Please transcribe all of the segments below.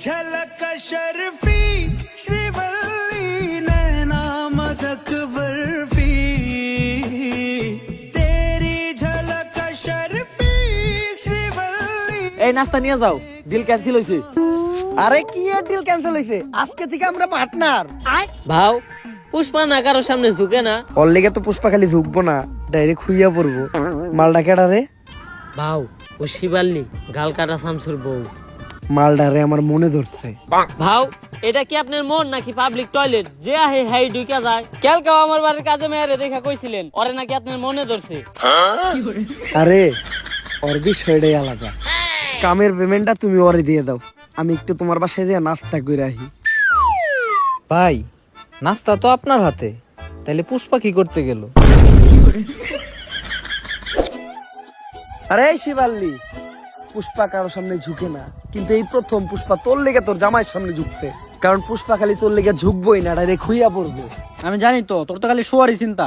झलक शर्फी श्रीवल्ली नैना मदक बर्फी तेरी झलक शर्फी श्रीवल्ली। এই নাস্তা নিয়ে যাও, ডিল ক্যান্সেল হইছে। আরে কি এর ডিল ক্যান্সেল হইছে? আজকে থেকে আমরা পার্টনার। ভাও পুষ্পা না কারোর সামনে ঝুঁকে না। ওর লেগে তো পুষ্পা খালি ঝুঁকবো না, ডাইরেক্ট খুইয়া পড়বো। মালটা কেডা রে? ভাও ও শিবাল্লি গাল কাটা শামসুর বউ। মালটা রে আমার মনে ধরছে। ভাও এটা কি আপনার মন নাকি পাবলিক টয়লেট? যে আহে হাই ঢুকে যায়। কালকে আমার বাড়ির কাজে মেয়েরে দেখা কইছিলেন, ওরে নাকি আপনার মনে ধরছে। আরে ওর বিষয়টাই আলাদা। কামের পেমেন্টটা তুমি ওরে দিয়ে দাও, আমি একটু তোমার বাসায় দিয়ে নাস্তা করে আহি। ভাই নাস্তা তো আপনার হাতে, তাইলে পুষ্পা কি করতে গেল? আরে শিবাল্লি, পুষ্পা কারোর সামনে ঝুঁকে না, কিন্তু এই প্রথম পুষ্পা তোর লেগে তোর জামাইয়ের সামনে ঝুঁকছে। কারণ পুষ্পা খালি তোর লেগে ঝুঁকবই না, ডাইরেক্ট খুইয়া পড়বো। আমি জানি তো তোর তো খালি শোয়ারই চিন্তা।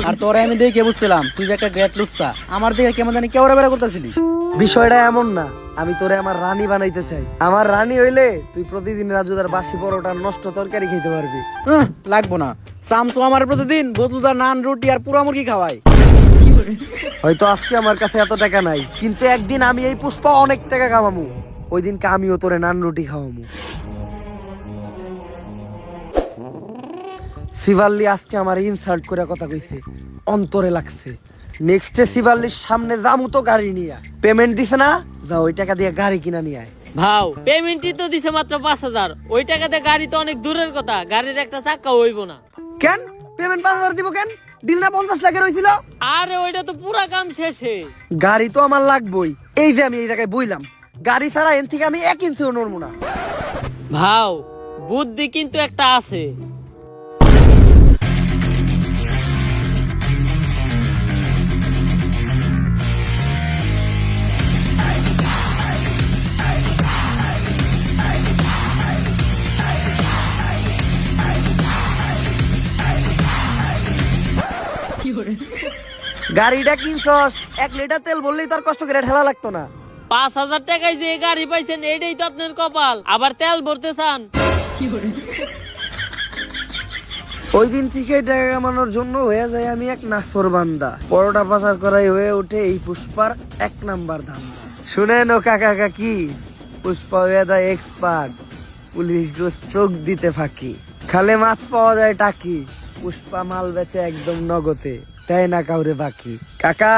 আর তোরে আমি দেখে বুঝছিলাম তুই যে একটা গ্রেট লুচ্চা। আমার দিকে কেমন জানি কেওড়া বেড়া করতেছিলি। বিষয়টা এমন না, আমি তোরে আমার রানী বানাইতে চাই। আমার রানী হইলে তুই প্রতিদিন রাজুদার বাসি পরোটা নষ্ট তরকারি খেতে পারবি। লাগবো না, সামসু আমার প্রতিদিন বদলুদার নান রুটি আর পুরা মুরগি খাওয়াই। হয়তো আজকে আমার কাছে এত টাকা নাই, কিন্তু একদিন আমি এই পুষ্পা অনেক টাকা কামামু। ওই দিনকে আমিও তোরে নান রুটি খাওয়ামু। শিবাল্লি আজকে আমার ইনসাল্ট করে কথা কইছে, অন্তরে লাগছে। নেক্সটে শিবাল্লির সামনে যামু তো গাড়ি নিয়ে। পেমেন্ট দিছে না, যা ওই টাকা দিয়ে গাড়ি কিনা নিয়ে আয়। ভাও পেমেন্টই তো দিছে মাত্র 5,000। ওই টাকাতে গাড়ি তো অনেক দূরের কথা, গাড়ির একটা চাকা হইব না। কেন পেমেন্ট 5,000 দিব কেন? ডিল না 50 লাখের হইছিল? আরে ওইটা তো পুরা কাম শেষে। গাড়ি তো আমার লাগবই। এই যে আমি এই জায়গায় বইলাম, গাড়ি ছাড়া এন থেকে আমি 1 ইঞ্চিও নড়বো না। ভাও বুদ্ধি কিন্তু একটা আছে। গাড়িটা কিনছস, 1 লিটার তেল বললেই তোর কষ্ট করে ঠেলা লাগতো না। 5,000 টাকায় যে গাড়ি পাইছেন এইটাই তো আপনার কপাল, আবার তেল ভরতে চান। ওই দিন থেকে টাকা কামানোর জন্য হয়ে যায় আমি এক নাসর বান্দা। পরোটা পাচার করাই হয়ে ওঠে এই পুষ্পার 1 নাম্বার ধান্দা। শুনেন ও কাকা কাকি, পুষ্পা হয়ে যায় এক্সপার্ট। পুলিশ গোস চোখ দিতে ফাঁকি, খালে মাছ পাওয়া যায় টাকি। পুষ্পা মাল বেচে একদম নগদে, তাই না কাউরে বাকি। কাকা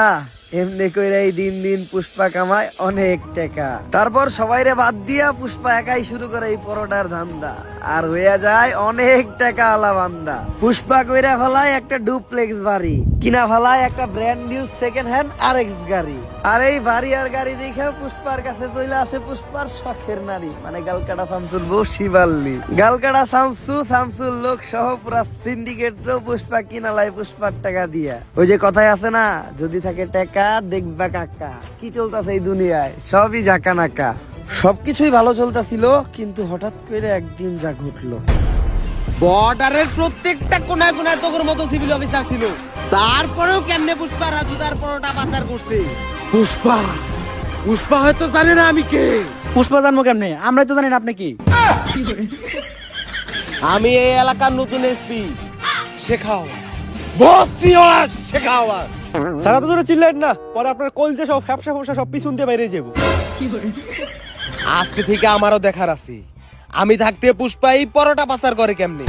এমনি কইরা এই দিন দিন পুষ্পা কামায় অনেক টাকা। তারপর সবাইরে বাদ দিয়া পুষ্পা একাই শুরু করে এই পরোটার ধান্দা, আর হইয়া যায় অনেক টাকা আলা বান্দা। পুষ্পা কইরা ফেলায় একটা ডুপ্লেক্স বাড়ি, কিনা ফেলায় একটা brand new second hand RX গাড়ি। আর এই বাড়ি আর গাড়ি দেখে পুষ্পার কাছে চলে আসে পুষ্পার শখের নারী, মানে গালকাটা শামসুর বউ শিবাল্লি। গালকাটা শামসুর লোক সহ পুরা সিন্ডিকেটও পুষ্পা কিনালায় পুষ্পার টাকা দিয়া। ওই যে কথাই আছে না, যদি থাকে টাকা দেখবা কাকা। কি চলতেছে এই দুনিয়ায়, সবই ঝাঁকা নাকা। সবকিছুই ভালো চলতেছিল, কিন্তু হঠাৎ করে একদিন যা ঘটলো। বর্ডারের প্রত্যেকটা কোনায় কোনায় তোর মতো সিভিল অফিসার ছিল, তারপরেও কেমনে পুষ্পা রাজুদার পরোটা পাচার করছে। পুষ্পা হয়তো জানে না আমি কে। পুষ্পা জানবো কেমনে? আমরাই তো জানি না আপনি কি। আমি এই এলাকার নতুন এসপি শেখাও, বসি ওরা শেখাও। সারা তো ধরে চিল্লাইন না, পরে আপনার কলজে সব ফ্যাপসা ফ্যাপসা সব পিছন দিয়ে বাইরে যাবো। আজকে থেকে আমারও দেখার আছে আমি থাকতে পুষ্পা এই পরোটা পাচার করে কেমনে।